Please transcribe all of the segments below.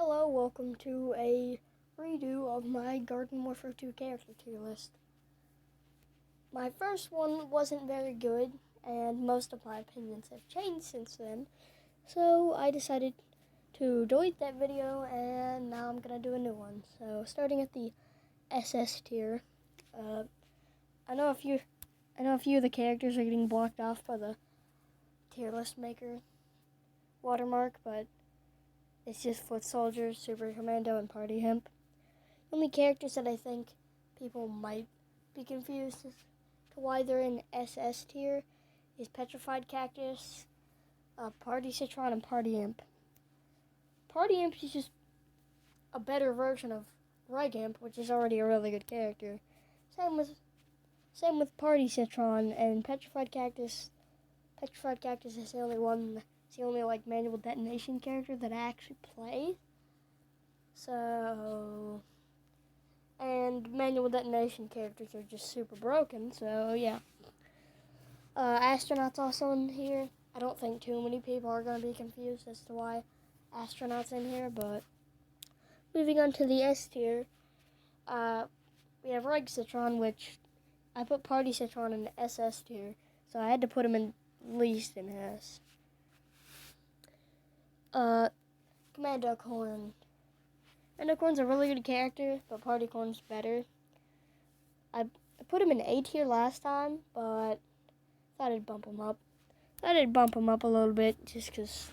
Hello, welcome to a redo of my Garden Warfare 2 character tier list. My first one wasn't very good, and most of my opinions have changed since then, so I decided to delete that video, and now I'm going to do a new one. So, starting at the SS tier, I know a few of the characters are getting blocked off by the tier list maker watermark, but it's just Foot Soldier, Super Commando, and Party Hemp. The only characters that I think people might be confused as to why they're in SS tier is Petrified Cactus, Party Citron, and Party Imp. Party Imp is just a better version of Revamp, which is already a really good character. Same with Party Citron and Petrified Cactus. Petrified Cactus is the only one. It's the only manual detonation character that I actually play. So, and manual detonation characters are just super broken. So yeah. Astronaut's also in here. I don't think too many people are going to be confused as to why Astronaut's in here. But moving on to the S tier, we have Reg Citron, which I put Party Citron in the SS tier. So I had to put him in least in S. Commando Corn. Commando Corn's a really good character, but Party Corn's better. I put him in A tier last time, but thought I'd bump him up. A little bit, just because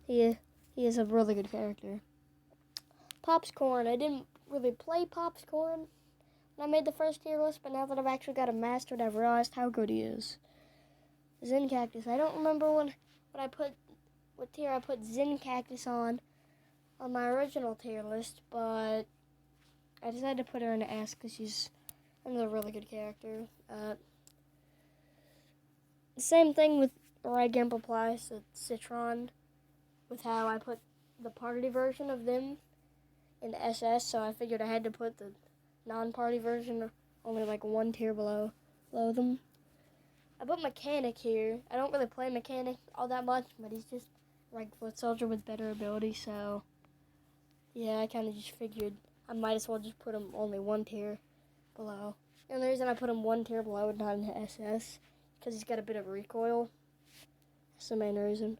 he is a really good character. Pops Corn. I didn't really play Pops Corn when I made the first tier list, but now that I've actually got him mastered, I've realized how good he is. Zen Cactus. I don't remember what tier I put Zen Cactus on my original tier list, but I decided to put her in S because she's another really good character. The same thing with Revamp applies to Citron, with how I put the party version of them in SS, so I figured I had to put the non-party version only one tier below them. I put Mechanic here. I don't really play Mechanic all that much, but he's just Foot Soldier with better ability, so yeah, I kind of just figured I might as well just put him only one tier below. And the reason I put him one tier below and not in SS, because he's got a bit of recoil. That's the main reason.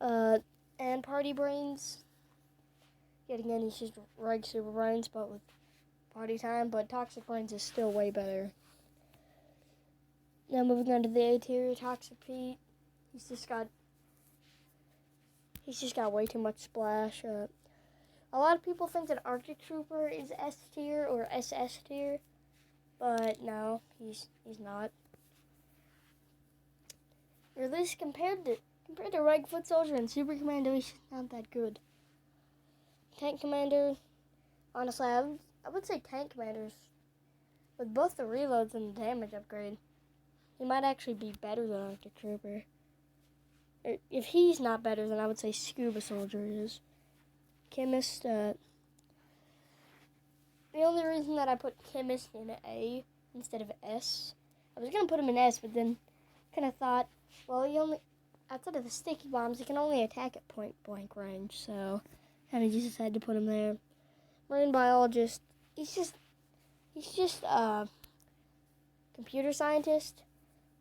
And Party Brains. Yet again, he's just Super Brains, but with party time, but Toxic Brains is still way better. Now moving on to the A tier, Toxic Pete. He's just got way too much splash. A lot of people think that Arctic Trooper is S tier or SS tier, but no, he's not. Or at least compared to Reg Foot Soldier and Super Commando, he's not that good. Tank Commander, honestly, I would say Tank Commander's, with both the reloads and the damage upgrade, he might actually be better than Arctic Trooper. If he's not better, then I would say Scuba Soldier is. Chemist, the only reason that I put Chemist in A instead of S, I was going to put him in S, but then kind of thought, well, outside of the sticky bombs, he can only attack at point blank range, so kind of just decided to put him there. Marine Biologist, he's just a computer scientist,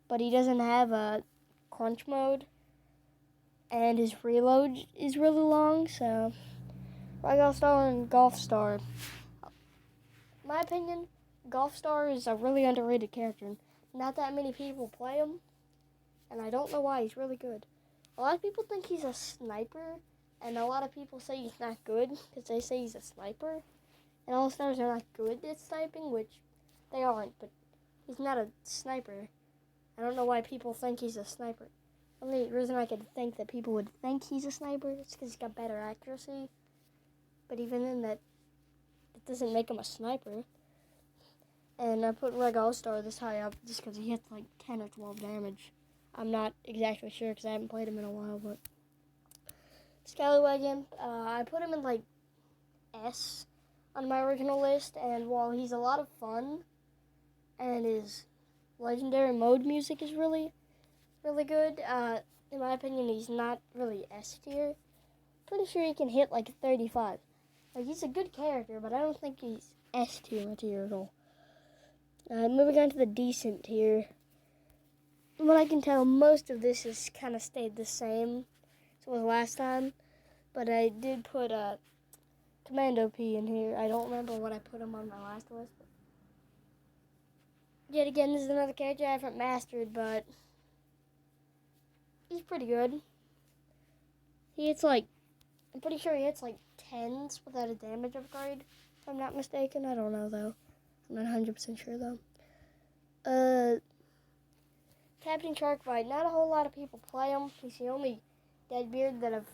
but he doesn't have a crunch mode, and his reload is really long, so Golf Star and Golf Star. In my opinion, Golf Star is a really underrated character. Not that many people play him, and I don't know why. He's really good. A lot of people think he's a sniper, and a lot of people say he's not good because they say he's a sniper. And all stars are not good at sniping, which they aren't, but he's not a sniper. I don't know why people think he's a sniper. The only reason I could think that people would think he's a sniper is because he's got better accuracy. But even then, that doesn't make him a sniper. And I put Reg All-Star this high up just because he hits 10 or 12 damage. I'm not exactly sure because I haven't played him in a while, but Scallywagon, I put him in S on my original list, and while he's a lot of fun and his legendary mode music is really, really good, in my opinion, he's not really S tier. pretty sure he can hit like 35. Like, he's a good character, but I don't think he's S tier material. Moving on to the decent tier. What I can tell, most of this has kind of stayed the same as it was last time. But I did put Commando P in here. I don't remember what I put him on my last list. Yet again, this is another character I haven't mastered, but he's pretty good. He hits like, I'm pretty sure he hits like 10s without a damage upgrade, if I'm not mistaken. I don't know though. I'm not 100% sure though. Captain Sharkbite. Not a whole lot of people play him. He's the only Deadbeard that I've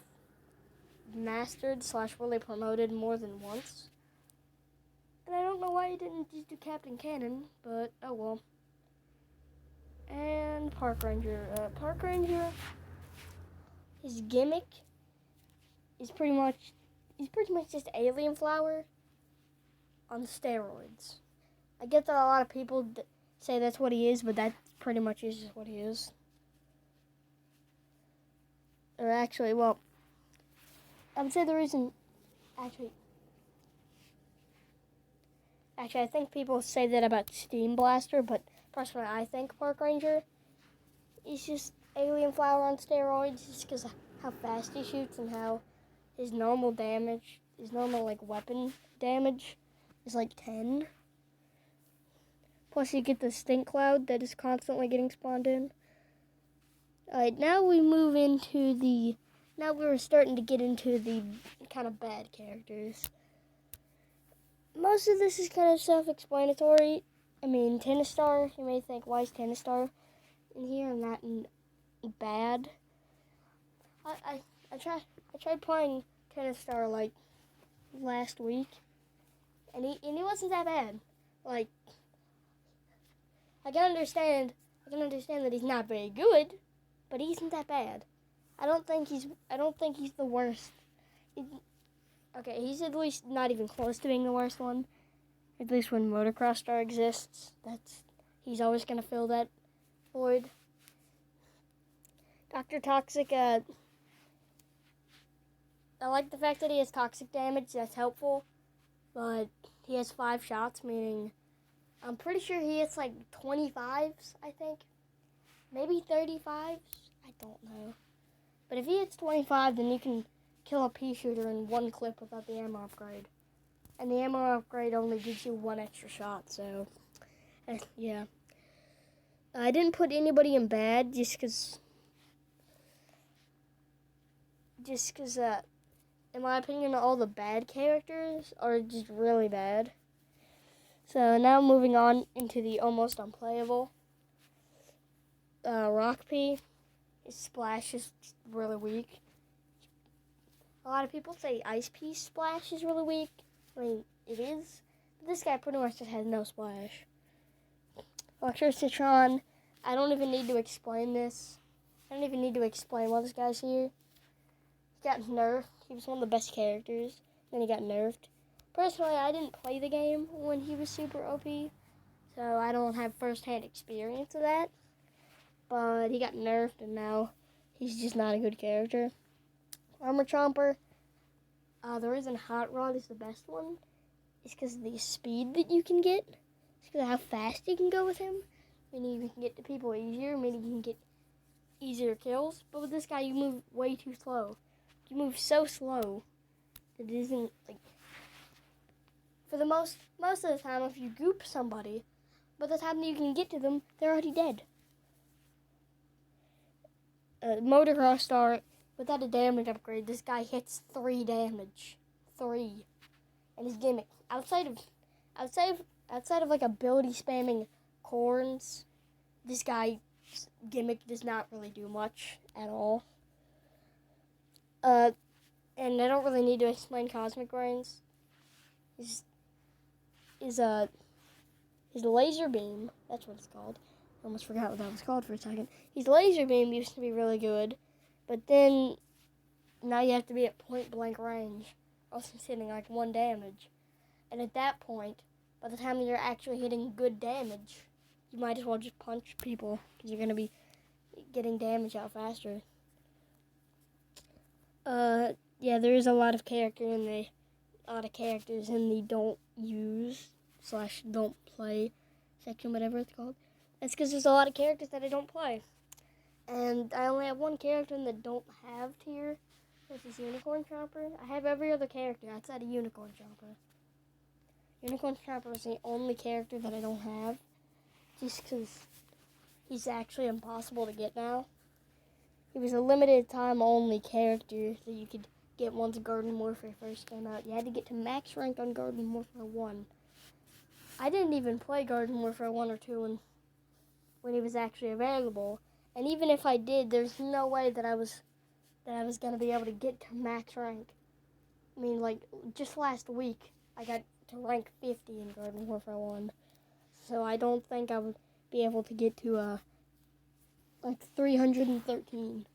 mastered / really promoted more than once. And I don't know why he didn't just do Captain Cannon, but oh well. And Park Ranger. Park Ranger, his gimmick is pretty much just Alien Flower on steroids. I get that a lot of people say that's what he is, but that pretty much is just what he is. Or actually, well, I would say the reason, actually, I think people say that about Steam Blaster, but personally, I think Park Ranger is just Alien Flower on steroids, just because of how fast he shoots and how his normal damage, his normal like weapon damage, is like 10. Plus, you get the stink cloud that is constantly getting spawned in. Alright, now we move into the. Now we're starting to get into the kind of bad characters. Most of this is kind of self-explanatory. I mean, Tennis Star, you may think, why is Tennis Star in here and not in bad? I tried playing Tennis Star like last week, and he wasn't that bad. Like, I can understand that he's not very good, but he isn't that bad. I don't think he's the worst. He's at least not even close to being the worst one. At least when Motocross Star exists, he's always gonna fill that void. Dr. Toxic, I like the fact that he has toxic damage. That's helpful, but he has 5 shots, meaning I'm pretty sure he hits like 25s. I think maybe 35s. I don't know, but if he hits 25, then you can kill a pea shooter in one clip without the ammo upgrade. And the ammo upgrade only gives you 1 extra shot, so yeah. I didn't put anybody in bad just because in my opinion, all the bad characters are just really bad. So now moving on into the almost unplayable. Rock P, his splash is really weak. A lot of people say Ice Piece splash is really weak. I mean, it is. But this guy pretty much just has no splash. Electrocitron, I don't even need to explain this. I don't even need to explain why this guy's here. He got nerfed. He was one of the best characters. Then he got nerfed. Personally, I didn't play the game when he was super OP, so I don't have first-hand experience of that. But he got nerfed, and now he's just not a good character. Armor Chomper, the reason Hot Rod is the best one is because of the speed that you can get. It's because of how fast you can go with him. Meaning you can get to people easier, meaning you can get easier kills. But with this guy, you move way too slow. You move so slow that it isn't, like, for the most of the time, if you goop somebody, by the time that you can get to them, they're already dead. Motocross Star, without a damage upgrade, this guy hits 3 damage. 3. And his gimmick, outside of like ability spamming corns, this guy's gimmick does not really do much at all. And I don't really need to explain Cosmic Rains. His laser beam, that's what it's called. I almost forgot what that was called for a second. His laser beam used to be really good, but then now you have to be at point blank range, else it's hitting like 1 damage. And at that point, by the time you're actually hitting good damage, you might as well just punch people because you're going to be getting damage out faster. yeah, there is a lot of characters in the don't use / don't play section, whatever it's called. That's because there's a lot of characters that I don't play. And I only have one character in the don't have tier, which is Unicorn Chopper. I have every other character outside of Unicorn Chopper. Unicorn Chopper is the only character that I don't have, just because he's actually impossible to get now. He was a limited time only character that you could get once Garden Warfare first came out. You had to get to max rank on Garden Warfare 1. I didn't even play Garden Warfare 1 or 2 when he was actually available. And even if I did, there's no way that I was going to be able to get to max rank. I mean, like, just last week, I got to rank 50 in Garden Warfare 1. So I don't think I would be able to get to, like 313.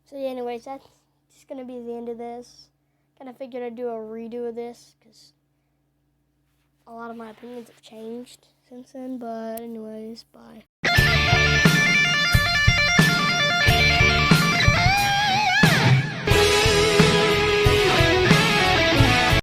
So yeah, anyways, that's just going to be the end of this. Kind of figured I'd do a redo of this, because a lot of my opinions have changed since then. But anyways, bye.